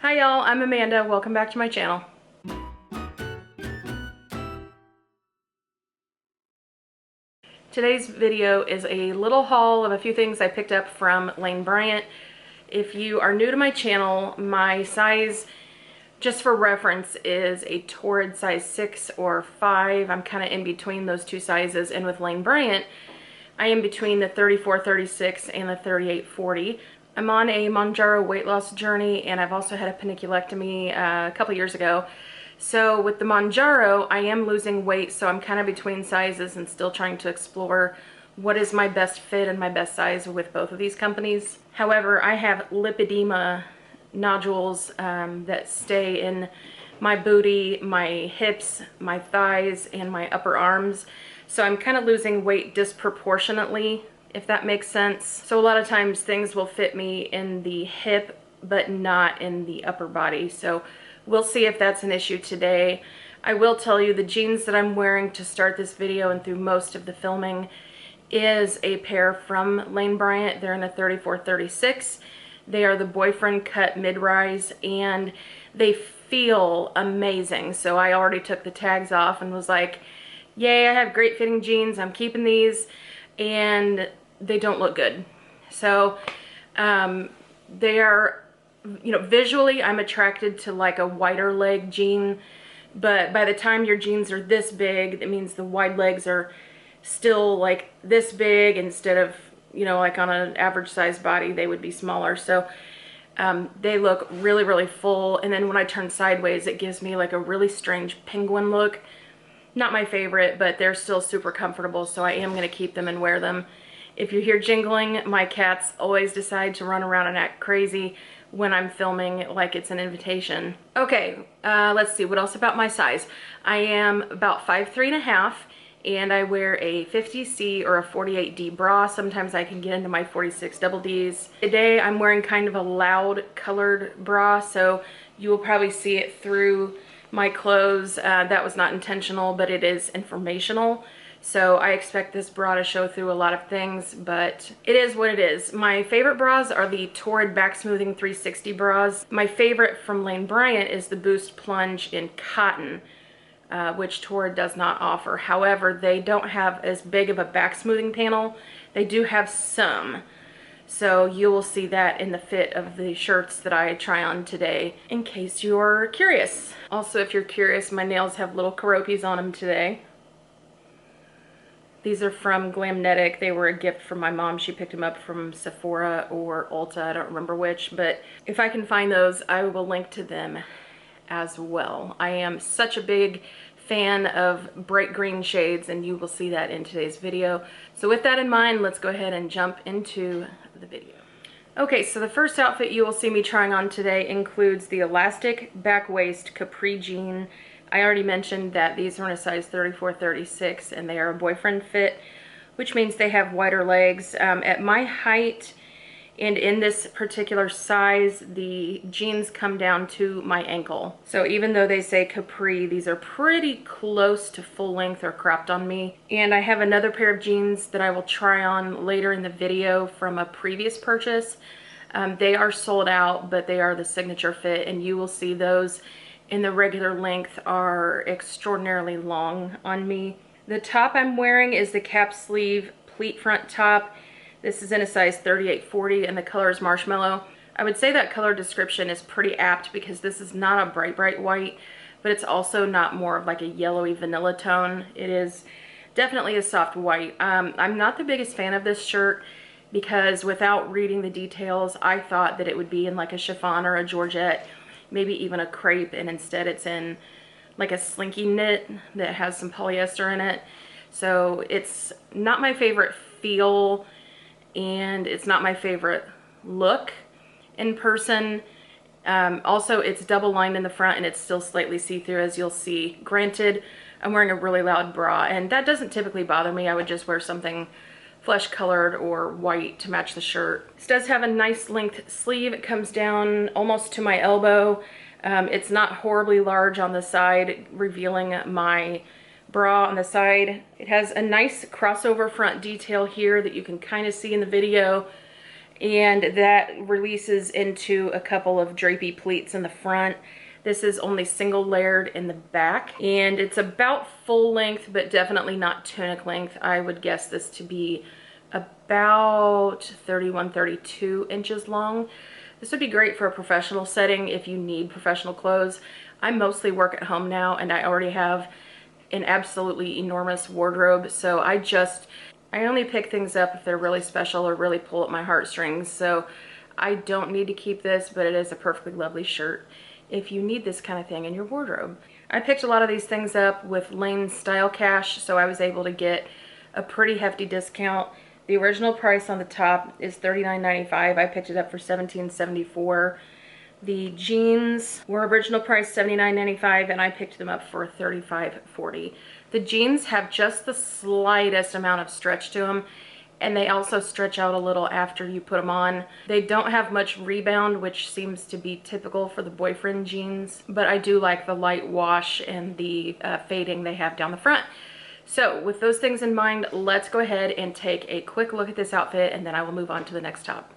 Hi y'all, I'm Amanda. Welcome back to my channel. Today's video is a little haul of a few things I picked up from Bryant. If you are new to my channel, my size, just for reference, is a torrid size 6 or 5. I'm kind of in between those two sizes, and with Bryant, I am between the 34-36 and the 38-40. I'm on a Mounjaro weight loss journey, and I've also had a paniculectomy a couple years ago. So with the Mounjaro, I am losing weight, so I'm kind of between sizes and still trying to explore what is my best fit and my best size with both of these companies. However, I have lipedema nodules that stay in my booty, my hips, my thighs, and my upper arms. So I'm kind of losing weight disproportionately, if that makes sense. So a lot of times things will fit me in the hip, but not in the upper body. So we'll see if that's an issue today. I will tell you the jeans that I'm wearing to start this video and through most of the filming is a pair from Bryant. They're in a 34-36. They are the boyfriend cut mid-rise, and they feel amazing. So I already took the tags off and was like, yay, I have great fitting jeans. I'm keeping these, and they don't look good. So they are, you know, visually I'm attracted to like a wider leg jean, but by the time your jeans are this big, it means the wide legs are still like this big instead of, you know, like on an average size body they would be smaller. So they look really, really full, and then when I turn sideways it gives me like a really strange penguin look. Not my favorite, but they're still super comfortable, so I am going to keep them and wear them. If you hear jingling, my cats always decide to run around and act crazy when I'm filming like it's an invitation. Okay, let's see, what else about my size? I am about 5'3½", and I wear a 50C or a 48D bra. Sometimes I can get into my 46 double Ds. Today I'm wearing kind of a loud colored bra, so you will probably see it through my clothes. That was not intentional, but it is informational. So I expect this bra to show through a lot of things, but it is what it is. My favorite bras are the Torrid Back Smoothing 360 bras. My favorite from Bryant is the Boost Plunge in cotton, which Torrid does not offer. However, they don't have as big of a back smoothing panel. They do have some. So you will see that in the fit of the shirts that I try on today, in case you're curious. Also, if you're curious, my nails have little Karopis on them today. These are from Glamnetic. They were a gift from my mom. She picked them up from Sephora or Ulta, I don't remember which, but if I can find those, I will link to them as well. I am such a big fan of bright green shades, and you will see that in today's video. So with that in mind, let's go ahead and jump into the video. Okay, so the first outfit you will see me trying on today includes the elastic back waist Capri jean. I already mentioned that these are in a size 34-36, and they are a boyfriend fit, which means they have wider legs. At my height and in this particular size, the jeans come down to my ankle. So even though they say Capri, these are pretty close to full length or cropped on me. And I have another pair of jeans that I will try on later in the video from a previous purchase. They are sold out, but they are the signature fit, and you will see those in the regular length are extraordinarily long on me. The top I'm wearing is the cap sleeve pleat-front top. This is in a size 38-40, and the color is marshmallow. I would say that color description is pretty apt because this is not a bright, bright white, but it's also not more of like a yellowy vanilla tone. It is definitely a soft white. I'm not the biggest fan of this shirt because without reading the details, I thought that it would be in like a chiffon or a georgette, maybe even a crepe, and instead it's in like a slinky knit that has some polyester in it. So it's not my favorite feel, and it's not my favorite look in person. Also, it's double lined in the front, and it's still slightly see-through, as you'll see. Granted, I'm wearing a really loud bra, and that doesn't typically bother me. I would just wear something flesh colored or white to match the shirt. This does have a nice length sleeve. It comes down almost to my elbow. It's not horribly large on the side, revealing my bra on the side. It has a nice crossover front detail here that you can kind of see in the video, and that releases into a couple of drapey pleats in the front. This is only single layered in the back, and it's about full length, but definitely not tunic length. I would guess this to be about 31, 32 inches long. This would be great for a professional setting if you need professional clothes. I mostly work at home now, and I already have an absolutely enormous wardrobe, so I only pick things up if they're really special or really pull at my heartstrings. So I don't need to keep this, but it is a perfectly lovely shirt if you need this kind of thing in your wardrobe. I picked a lot of these things up with Lane Style Cash, so I was able to get a pretty hefty discount. The original price on the top is $39.95. I picked it up for $17.74. The jeans were original price $79.95, and I picked them up for $35.40. The jeans have just the slightest amount of stretch to them, and they also stretch out a little after you put them on. They don't have much rebound, which seems to be typical for the boyfriend jeans, but I do like the light wash and the fading they have down the front. So with those things in mind, let's go ahead and take a quick look at this outfit, and then I will move on to the next top.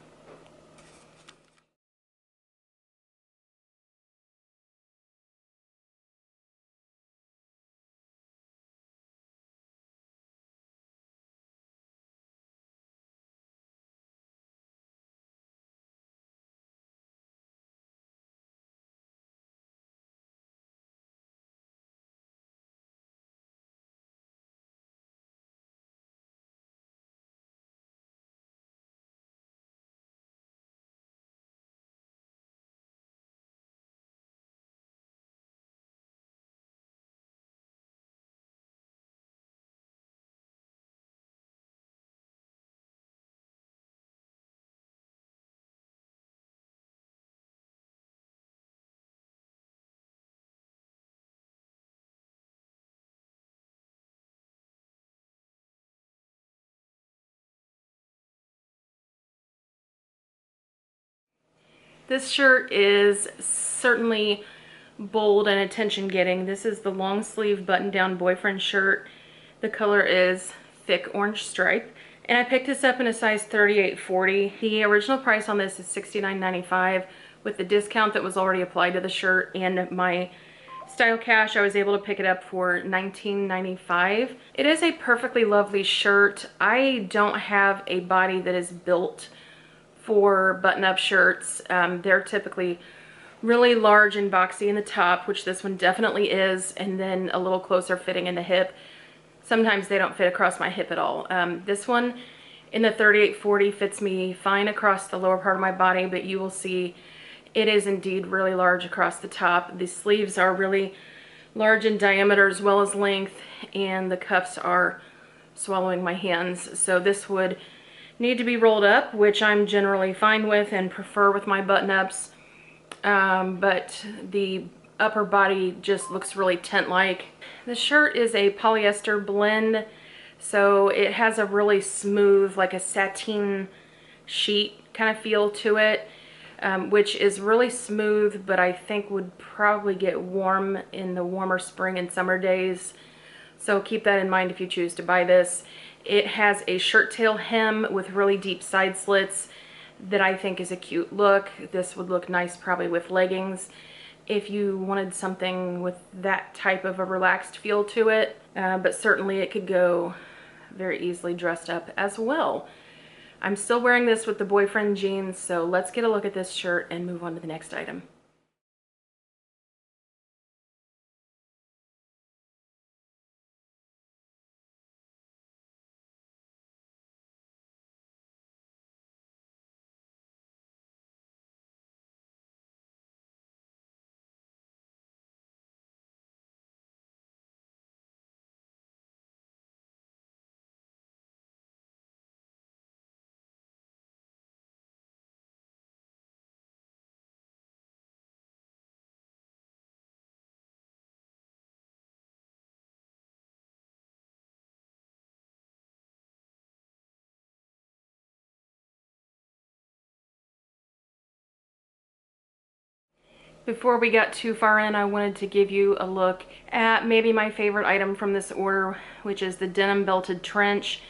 This shirt is certainly bold and attention-getting. This is the long sleeve button-down boyfriend shirt. The color is thick orange stripe, and I picked this up in a size 38-40. The original price on this is $69.95. With the discount that was already applied to the shirt and my Style Cash, I was able to pick it up for $19.95. It is a perfectly lovely shirt. I don't have a body that is built for button-up shirts. They're typically really large and boxy in the top, which this one definitely is, and then a little closer fitting in the hip. Sometimes they don't fit across my hip at all. This one in the 38-40 fits me fine across the lower part of my body, but you will see it is indeed really large across the top. The sleeves are really large in diameter as well as length, and the cuffs are swallowing my hands. So this would need to be rolled up, which I'm generally fine with and prefer with my button-ups, but the upper body just looks really tent-like. The shirt is a polyester blend, so it has a really smooth, like a sateen sheet kind of feel to it, which is really smooth, but I think would probably get warm in the warmer spring and summer days. So keep that in mind if you choose to buy this. It has a shirt tail hem with really deep side slits that I think is a cute look. This would look nice probably with leggings if you wanted something with that type of a relaxed feel to it, but certainly it could go very easily dressed up as well. I'm still wearing this with the boyfriend jeans, so let's get a look at this shirt and move on to the next item. Before we got too far in, I wanted to give you a look at maybe my favorite item from this order, which is the denim belted trench.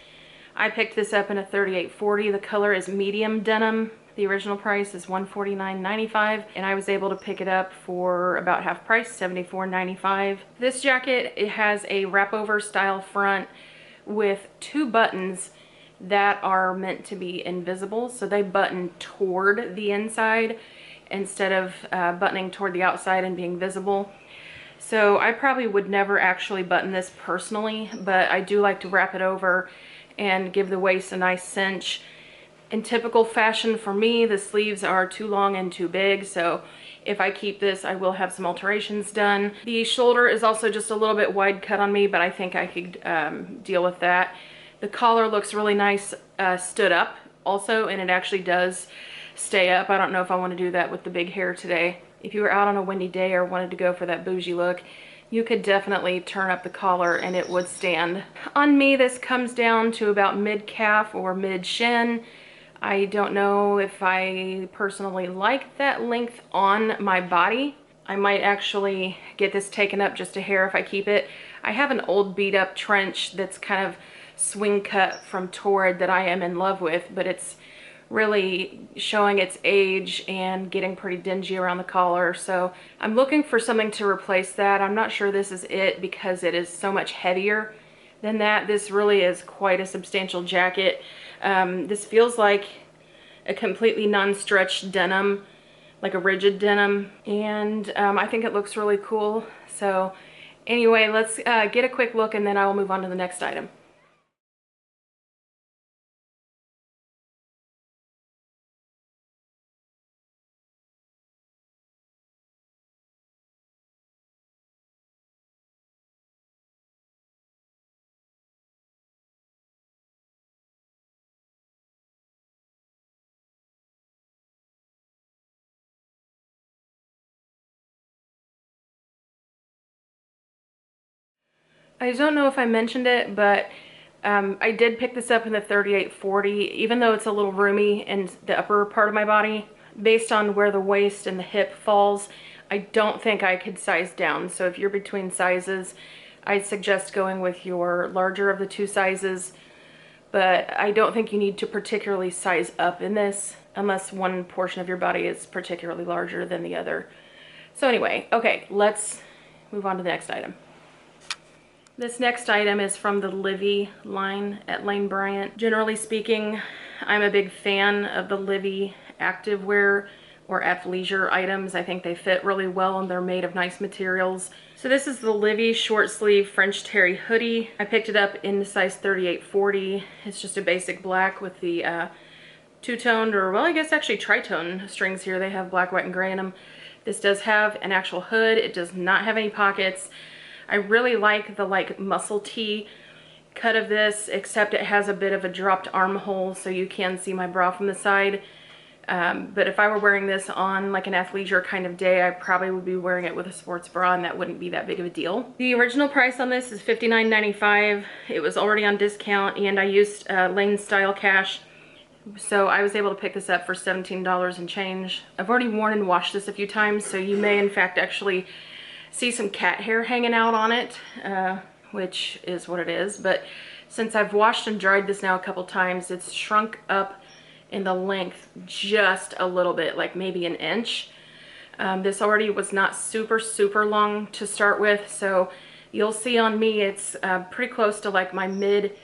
I picked this up in a 3840. The color is medium denim. The original price is $149.95, and I was able to pick it up for about half price, $74.95. This jacket, it has a wrap over style front with 2 buttons that are meant to be invisible, so they button toward the inside instead of buttoning toward the outside and being visible. So I probably would never actually button this personally, but I do like to wrap it over and give the waist a nice cinch. In typical fashion for me, the sleeves are too long and too big, so if I keep this, I will have some alterations done. The shoulder is also just a little bit wide cut on me, but I think I could deal with that. The collar looks really nice stood up also, and it actually does stay up. I don't know if I want to do that with the big hair today. If you were out on a windy day or wanted to go for that bougie look, you could definitely turn up the collar and it would stand. On me, this comes down to about mid-calf or mid-shin. I don't know if I personally like that length on my body. I might actually get this taken up just a hair if I keep it. I have an old beat up trench that's kind of swing cut from Torrid that I am in love with, but it's really showing its age and getting pretty dingy around the collar. So I'm looking for something to replace that. I'm not sure this is it because it is so much heavier than that. This really is quite a substantial jacket. This feels like a completely non-stretch denim, like a rigid denim, and I think it looks really cool. So anyway, let's get a quick look and then I will move on to the next item. I don't know if I mentioned it, but I did pick this up in the 3840, even though it's a little roomy in the upper part of my body. Based on where the waist and the hip falls, I don't think I could size down. So if you're between sizes, I'd suggest going with your larger of the 2 sizes. But I don't think you need to particularly size up in this unless one portion of your body is particularly larger than the other. So anyway, okay, let's move on to the next item. This next item is from the LIVI line at Bryant. Generally speaking, I'm a big fan of the LIVI activewear or athleisure items. I think they fit really well and they're made of nice materials. So this is the LIVI short sleeve French terry hoodie. I picked it up in the size 3840. It's just a basic black with the two-toned, or well, I guess actually tritone strings here. They have black, white, and gray in them. This does have an actual hood. It does not have any pockets. I really like the muscle tee cut of this, except it has a bit of a dropped armhole so you can see my bra from the side. But if I were wearing this on like an athleisure kind of day, I probably would be wearing it with a sports bra and that wouldn't be that big of a deal. The original price on this is $59.95. It was already on discount and I used Lane Style Cash. So I was able to pick this up for $17 and change. I've already worn and washed this a few times, so you may in fact actually see some cat hair hanging out on it, which is what it is. But since I've washed and dried this now a couple times, it's shrunk up in the length just a little bit, like maybe an inch. This already was not super long to start with, so you'll see on me it's pretty close to like my mid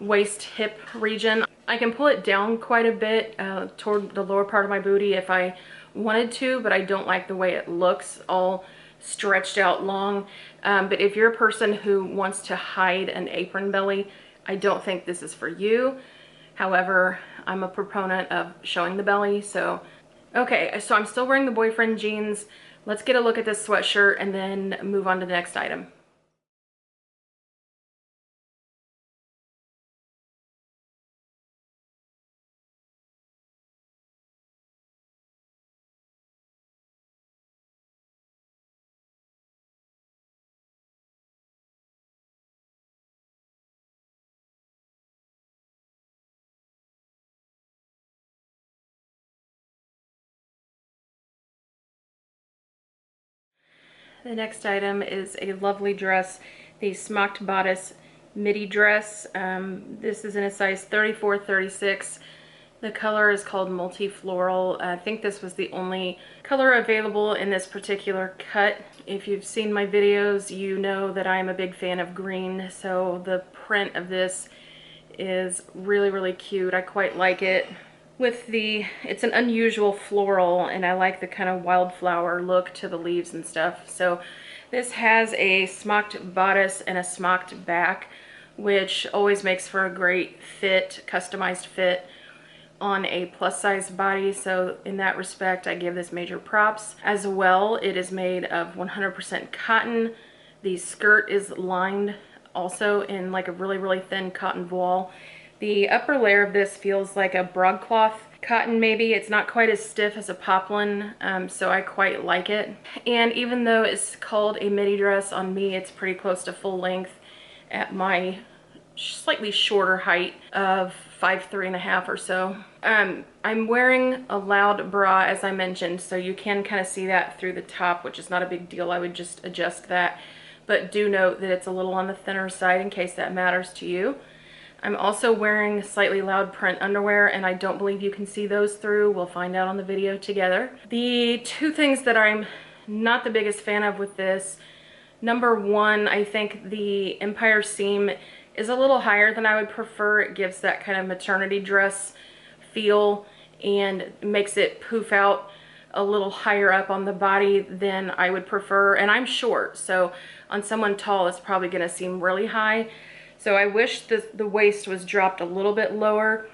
waist hip region. I can pull it down quite a bit toward the lower part of my booty if I wanted to, but I don't like the way it looks all stretched out long. But if you're a person who wants to hide an apron belly, I don't think this is for you. However, I'm a proponent of showing the belly. So okay, so I'm still wearing the boyfriend jeans. Let's get a look at this sweatshirt and then move on to the next item. The next item is a lovely dress, the Smocked-Bodice midi dress. This is in a size 34-36. The color is called Multi-Floral. I think this was the only color available in this particular cut. If you've seen my videos, you know that I'm a big fan of green, so the print of this is really, really cute. I quite like it. It's an unusual floral, and I like the kind of wildflower look to the leaves and stuff. So this has a smocked bodice and a smocked back, which always makes for a great fit, customized fit on a plus size body. So in that respect, I give this major props. As well, it is made of 100% cotton. The skirt is lined also in like a really, really thin cotton voile. The upper layer of this feels like a broadcloth cotton maybe. It's not quite as stiff as a poplin, so I quite like it. And even though it's called a midi dress, on me it's pretty close to full length at my slightly shorter height of 5'3.5" or so. I'm wearing a loud bra, as I mentioned, so you can kind of see that through the top, which is not a big deal. I would just adjust that. But do note that it's a little on the thinner side in case that matters to you. I'm also wearing slightly loud print underwear, and I don't believe you can see those through. We'll find out on the video together. The two things that I'm not the biggest fan of with this, number one, I think the Empire seam is a little higher than I would prefer. It gives that kind of maternity dress feel and makes it poof out a little higher up on the body than I would prefer. And I'm short, so on someone tall it's probably gonna seem really high. So I wish the waist was dropped a little bit lower.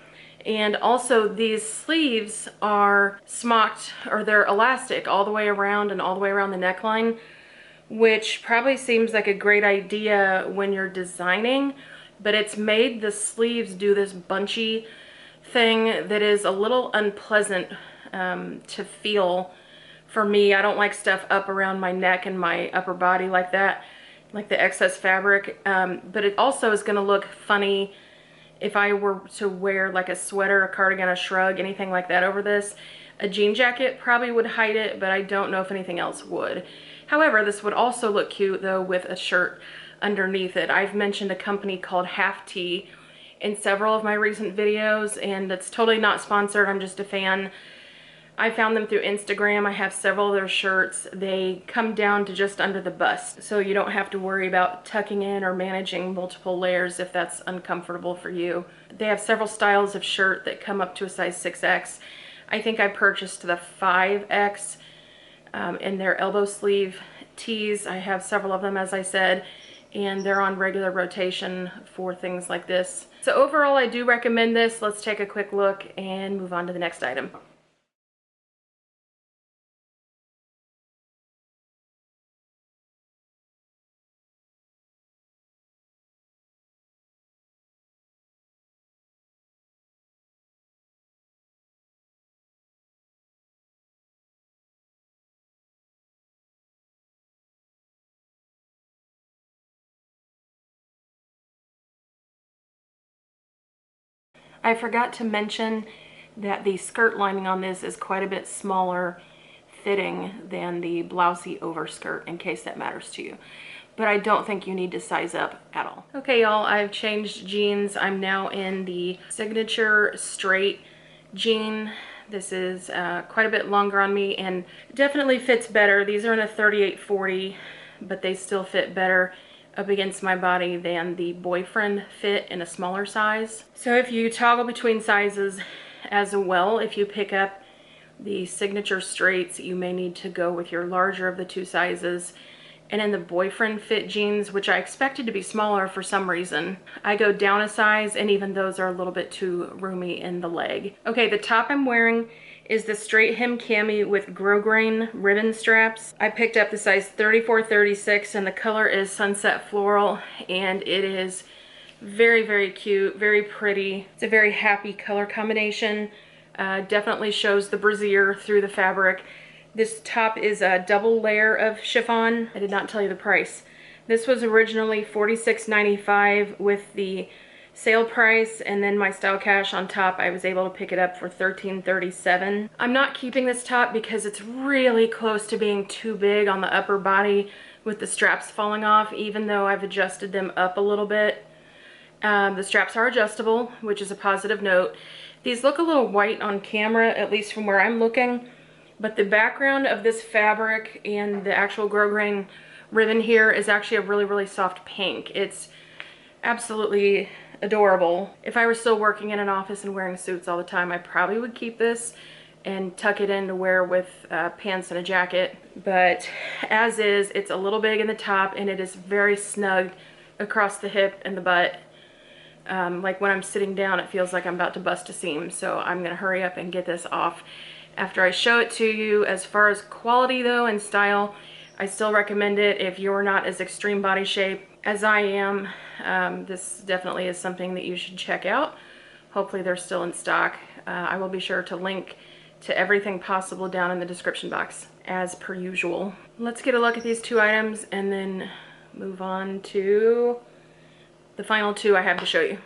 And also these sleeves are smocked, or they're elastic all the way around and all the way around the neckline, which probably seems like a great idea when you're designing, but it's made the sleeves do this bunchy thing that is a little unpleasant to feel for me. I don't like stuff up around my neck and my upper body like that, like the excess fabric, but it also is going to look funny if I were to wear like a sweater, a cardigan, a shrug, anything like that over this. A jean jacket probably would hide it, but I don't know if anything else would. However, this would also look cute though with a shirt underneath it. I've mentioned a company called Half Tea in several of my recent videos, and it's totally not sponsored. I'm just a fan. I found them through Instagram. I have several of their shirts. They come down to just under the bust, so you don't have to worry about tucking in or managing multiple layers if that's uncomfortable for you. They have several styles of shirt that come up to a size 6X. I think I purchased the 5X in their elbow sleeve tees. I have several of them, as I said, and they're on regular rotation for things like this. So overall, I do recommend this. Let's take a quick look and move on to the next item. I forgot to mention that the skirt lining on this is quite a bit smaller fitting than the blousey overskirt, in case that matters to you. But I don't think you need to size up at all. Okay, y'all, I've changed jeans. I'm now in the signature straight jean. This is quite a bit longer on me and definitely fits better. These are in a 38-40, but they still fit better up against my body than the boyfriend fit in a smaller size. So if you toggle between sizes as well, if you pick up the signature straights, you may need to go with your larger of the two sizes. And in the boyfriend fit jeans, which I expected to be smaller for some reason, I go down a size, and even those are a little bit too roomy in the leg. Okay, the top I'm wearing is the straight hem cami with grosgrain ribbon straps. I picked up the size 34-36, and the color is Sunset Floral, and it is very, very cute, very pretty. It's a very happy color combination. Definitely shows the brassiere through the fabric. This top is a double layer of chiffon. I did not tell you the price. This was originally $46.95 with the sale price, and then my style cash on top, I was able to pick it up for $13.37. I'm not keeping this top because it's really close to being too big on the upper body with the straps falling off, even though I've adjusted them up a little bit. The straps are adjustable, which is a positive note. These look a little white on camera, at least from where I'm looking, but the background of this fabric and the actual grosgrain ribbon here is actually a really, really soft pink. It's absolutely adorable. If I were still working in an office and wearing suits all the time, I probably would keep this and tuck it in to wear with pants and a jacket. But as is, it's a little big in the top and it is very snug across the hip and the butt. Like when I'm sitting down, it feels like I'm about to bust a seam. So I'm gonna hurry up and get this off after I show it to you. As far as quality though and style, I still recommend it if you're not as extreme body shape as I am. This definitely is something that you should check out. Hopefully they're still in stock. I will be sure to link to everything possible down in the description box as per usual. Let's get a look at these two items and then move on to the final two I have to show you.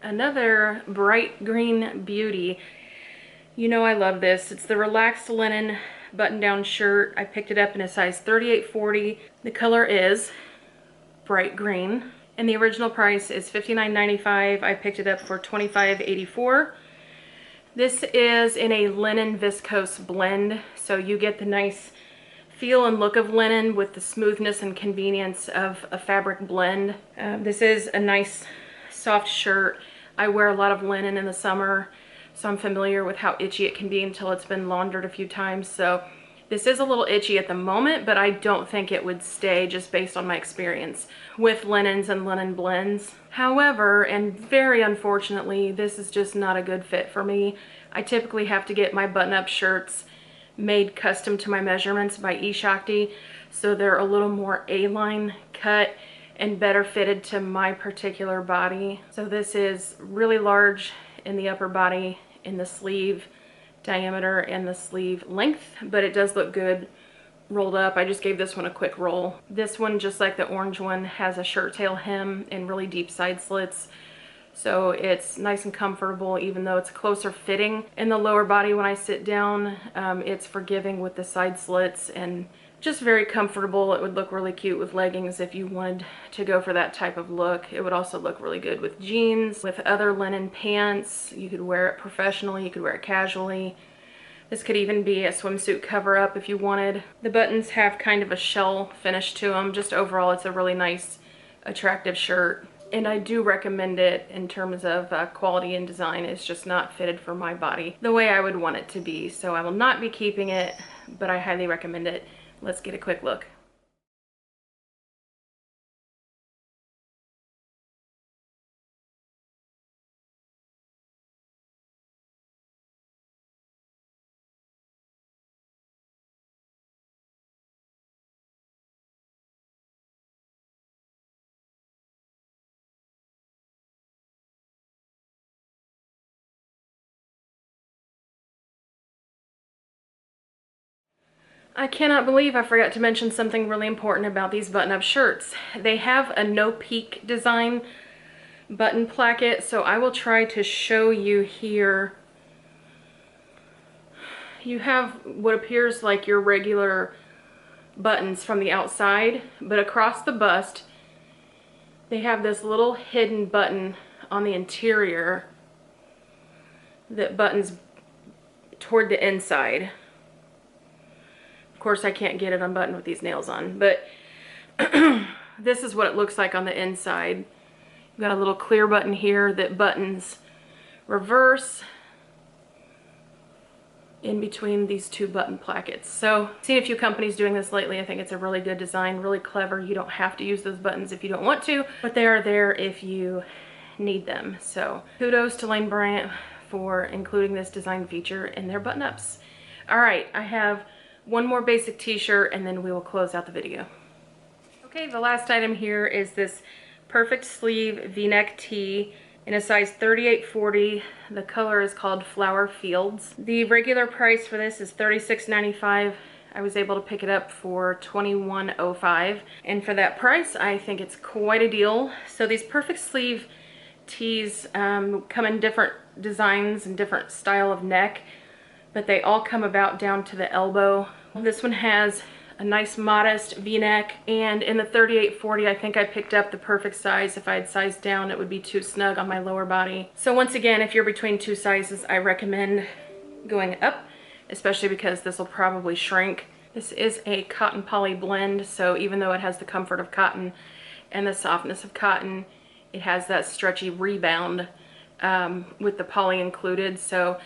Another bright green beauty. You know I love this. It's the relaxed linen button-down shirt. I picked it up in a size 38-40. The color is bright green, and the original price is $59.95. I picked it up for $25.84. This is in a linen viscose blend, so you get the nice feel and look of linen with the smoothness and convenience of a fabric blend. This is a nice soft shirt. I wear a lot of linen in the summer, so I'm familiar with how itchy it can be until it's been laundered a few times. So this is a little itchy at the moment, but I don't think it would stay just based on my experience with linens and linen blends. However, and very unfortunately, this is just not a good fit for me. I typically have to get my button-up shirts made custom to my measurements by eShakti, so they're a little more A-line cut and better fitted to my particular body. So this is really large in the upper body, in the sleeve diameter and the sleeve length, but it does look good rolled up. I just gave this one a quick roll. This one, just like the orange one, has a shirt tail hem and really deep side slits. So it's nice and comfortable, even though it's closer fitting in the lower body when I sit down. It's forgiving with the side slits and just very comfortable. It would look really cute with leggings if you wanted to go for that type of look. It would also look really good with jeans, with other linen pants. You could wear it professionally, you could wear it casually. This could even be a swimsuit cover-up if you wanted. The buttons have kind of a shell finish to them. Just overall, it's a really nice, attractive shirt. And I do recommend it in terms of quality and design. It's just not fitted for my body the way I would want it to be. So I will not be keeping it, but I highly recommend it. Let's get a quick look. I cannot believe I forgot to mention something really important about these button-up shirts. They have a no peak design button placket, so I will try to show you here. You have what appears like your regular buttons from the outside, but across the bust they have this little hidden button on the interior that buttons toward the inside. Of course, I can't get it unbuttoned with these nails on, but this is what it looks like on the inside. You've got a little clear button here that buttons reverse in between these two button plackets. So I've seen a few companies doing this lately. I think it's a really good design, really clever. You don't have to use those buttons if you don't want to, but they are there if you need them. So kudos to Lane Bryant for including this design feature in their button-ups. All right, I have one more basic t-shirt and then we will close out the video. Okay, the last item here is this perfect sleeve v-neck tee in a size 38-40. The color is called Flower Fields. The regular price for this is $36.95. I was able to pick it up for $21.05. And for that price, I think it's quite a deal. So these perfect sleeve tees come in different designs and different style of neck, but they all come about down to the elbow. This one has a nice modest v-neck, and in the 38-40 I think I picked up the perfect size. If I had sized down, it would be too snug on my lower body. So once again, if you're between two sizes, I recommend going up, especially because this will probably shrink. This is a cotton poly blend, so even though it has the comfort of cotton and the softness of cotton, it has that stretchy rebound with the poly included, so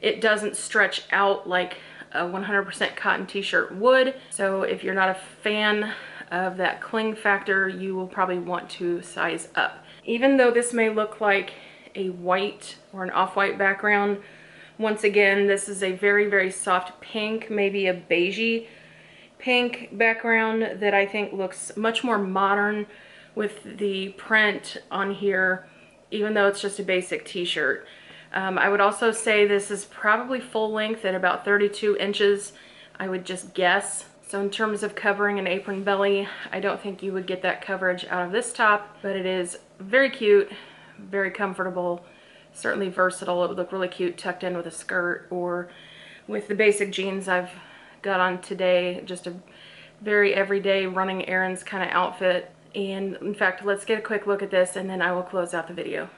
it doesn't stretch out like a 100% cotton t-shirt would. So if you're not a fan of that cling factor, you will probably want to size up. Even though this may look like a white or an off-white background, once again, this is a very, very soft pink, maybe a beigey pink background that I think looks much more modern with the print on here, even though it's just a basic t-shirt. I would also say this is probably full length at about 32 inches, I would just guess. So in terms of covering an apron belly, I don't think you would get that coverage out of this top, but it is very cute, very comfortable, certainly versatile. It would look really cute tucked in with a skirt or with the basic jeans I've got on today, just a very everyday running errands kind of outfit. And in fact, let's get a quick look at this and then I will close out the video.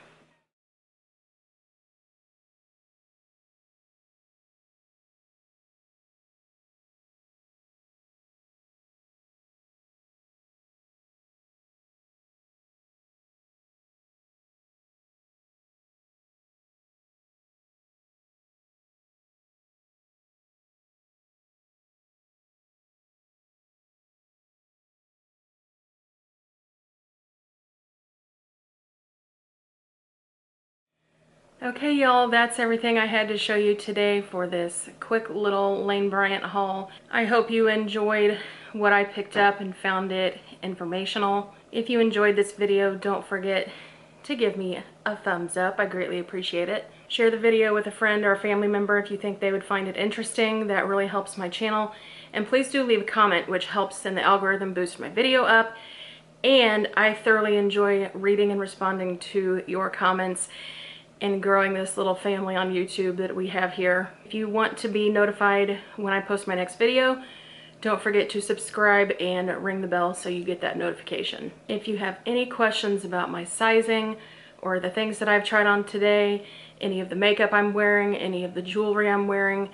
Okay, y'all, that's everything I had to show you today for this quick little Lane Bryant haul. I hope you enjoyed what I picked up and found it informational. If you enjoyed this video, don't forget to give me a thumbs up. I greatly appreciate it. Share the video with a friend or a family member if you think they would find it interesting. That really helps my channel. And please do leave a comment, which helps send the algorithm boost my video up. And I thoroughly enjoy reading and responding to your comments and growing this little family on YouTube that we have here. If you want to be notified when I post my next video, don't forget to subscribe and ring the bell so you get that notification. If you have any questions about my sizing or the things that I've tried on today, any of the makeup I'm wearing, any of the jewelry I'm wearing,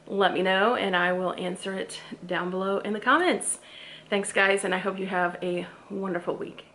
let me know and I will answer it down below in the comments. Thanks guys, and I hope you have a wonderful week.